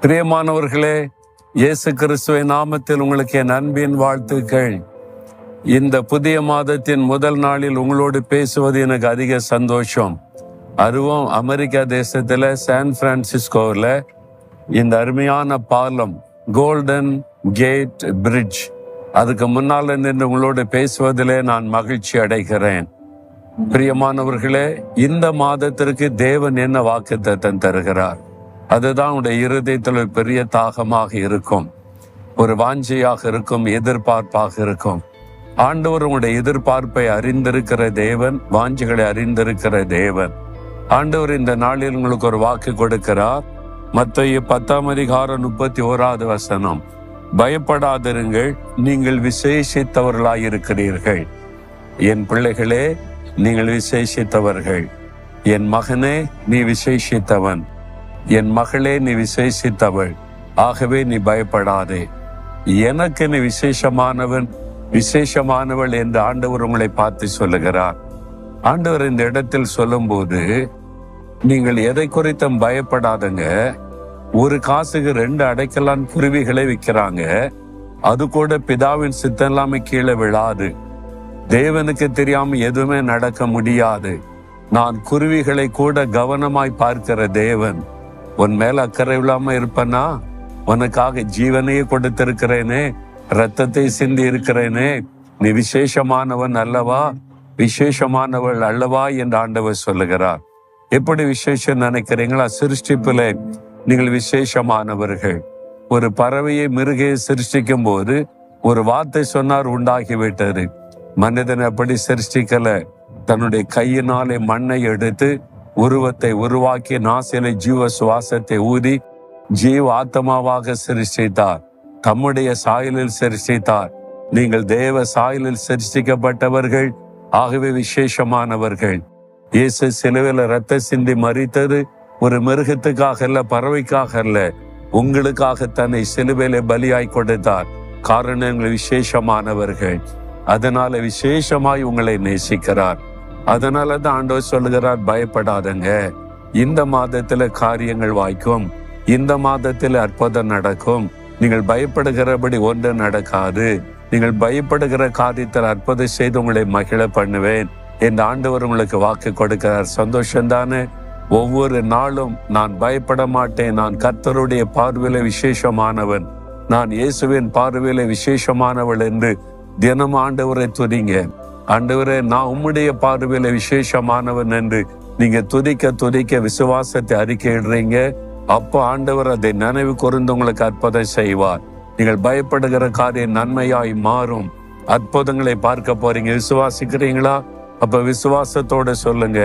பிரியமானவர்களே, இயேசு கிறிஸ்துவின் நாமத்தில் உங்களுக்கு என் அன்பின் வாழ்த்துக்கள். இந்த புதிய மாதத்தின் முதல் நாளில் உங்களோடு பேசுவது எனக்கு அதிக சந்தோஷம். அதுவும் அமெரிக்கா தேசத்துல சான் பிரான்சிஸ்கோவில் இந்த அருமையான பாலம், கோல்டன் கேட் பிரிட்ஜ், அதுக்கு முன்னால நின்று உங்களோடு பேசுவதிலே நான் மகிழ்ச்சி அடைகிறேன். பிரியமானவர்களே, இந்த மாதத்திற்கு தேவன் என்ன வாக்குத்தத்தம் தருகிறார்? அதுதான் உடைய இருதயத்தில் ஒரு பெரிய தாகமாக இருக்கும், ஒரு வாஞ்சையாக இருக்கும், எதிர்பார்ப்பாக இருக்கும். ஆண்டவர் உங்களுடைய எதிர்பார்ப்பை அறிந்திருக்கிற தேவன், வாஞ்சைகளை அறிந்திருக்கிற தேவன். ஆண்டவர் இந்த நாளில் உங்களுக்கு ஒரு வாக்கு கொடுக்கிறார். மத்தேயு 10:31 பயப்படாதிருங்கள், நீங்கள் விசேஷித்தவர்களாயிருக்கிறீர்கள். என் பிள்ளைகளே, நீங்கள் விசேஷித்தவர்கள். என் மகனே, நீ விசேஷித்தவன். என் மகளே, நீ விசேஷித்தவள். ஆகவே நீ பயப்படாதே. எனக்கு நீ விசேஷமானவன், விசேஷமானவள் என்று ஆண்டவர் உங்களை பார்த்து சொல்லுகிறார். ஆண்டவர் இந்த இடத்தில் சொல்லும்போது, நீங்கள் எதை குறித்தும் பயப்படாதங்க. ஒரு காசுக்கு 2 அடைக்கலான் குருவிகளை விற்கிறாங்க. அது கூட பிதாவின் சித்தம் இல்லாம கீழே விழாது. தேவனுக்கு தெரியாம எதுவுமே நடக்க முடியாது. நான் குருவிகளை கூட கவனமாய் பார்க்கிற தேவன். உன் மேல அக்கறை இல்லாம இருப்பனா? உனக்காக ஜீவனையே கொடுத்திருக்கிறேனே, ரத்தத்தை சிந்தி இருக்கிறேனே. நீ விசேஷமானவன் அல்லவா, விசேஷமானவள் அல்லவா என்று ஆண்டவர் சொல்லுகிறார். எப்படி விசேஷம் நினைக்கிறீங்களா? சிருஷ்டிப்புல நீங்கள் விசேஷமானவர்கள். ஒரு பறவையை, மிருகையை சிருஷ்டிக்கும் போது ஒரு வார்த்தை சொன்னார், உண்டாகிவிட்டது. மனிதன் அப்படி சிருஷ்டிக்கல. தன்னுடைய கையினாலே மண்ணை எடுத்து உருவத்தை உருவாக்கி நாசிலை ஜீவ சுவாசத்தை ஊதி ஜீவ ஆத்மாவாக சிருஷ்டித்தார். தம்முடைய சாயலில் சிருஷ்டித்தார். நீங்கள் தேவ சாயலில் சிருஷ்டிக்கப்பட்டவர்கள், ஆகவே விசேஷமானவர்கள். இயேசு சிலுவையில் ரத்த சிந்தி மரித்தது ஒரு மிருகத்துக்காக அல்ல, பறவைக்காக அல்ல, உங்களுக்காக தன்னை சிலுவையில பலியாய் கொடுத்தார். காரணம், விசேஷமானவர்கள். அதனால விசேஷமாய் உங்களை நேசிக்கிறார். அதனாலதான் ஆண்டவர் சொல்லுகிறார், பயப்படாதங்க. இந்த மாதத்துல காரியங்கள் வாய்க்கும், இந்த மாதத்துல அற்புதம் நடக்கும். நீங்கள் பயப்படுகிறபடி ஒன்று நடக்காது. நீங்கள் பயப்படுகிற காரியத்தில் அற்புதம் செய்து உங்களை மகிழ பண்ணுவேன் என்று ஆண்டவர் உங்களுக்கு வாக்கு கொடுக்கிறார். சந்தோஷம்தானே? ஒவ்வொரு நாளும் நான் பயப்பட மாட்டேன், நான் கர்த்தருடைய பார்வையில விசேஷமானவன், நான் இயேசுவின் பார்வையில விசேஷமானவள் என்று தினம் ஆண்டவரை துதிங்க. ஆண்டவரே, நான் உம்முடைய பார்வையில விசேஷமானவன் என்று நீங்க துதிக்க துதிக்க விசுவாசத்தை அறிக்கையிடுறீங்க. அப்போ ஆண்டவர் அதை நினைவு கூர்ந்து உங்களுக்கு அற்புதம் செய்வார். நீங்கள் பயப்படுகிற காரியம் நன்மையாய் மாறும். அற்புதங்களை பார்க்க போறீங்க. விசுவாசிக்கிறீங்களா? அப்ப விசுவாசத்தோட சொல்லுங்க,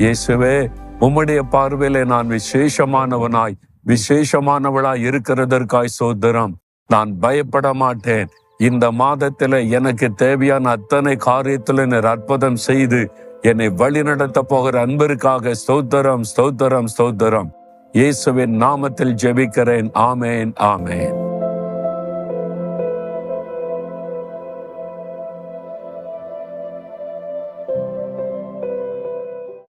இயேசுவே, உம்முடைய பார்வையில நான் விசேஷமானவனாய், விசேஷமானவளாய் இருக்கிறதற்காய் சோதரம். நான் பயப்பட மாட்டேன். இந்த மாதத்துல எனக்கு தேவையான அத்தனை காரியத்துல அற்புதம் செய்து என்னை வழி நடத்த போகிற அன்பிற்காக ஸ்தோத்திரம், ஸ்தோத்திரம், ஸ்தோத்திரம். இயேசுவின் நாமத்தில் ஜெபிக்கிறேன். ஆமேன், ஆமேன்.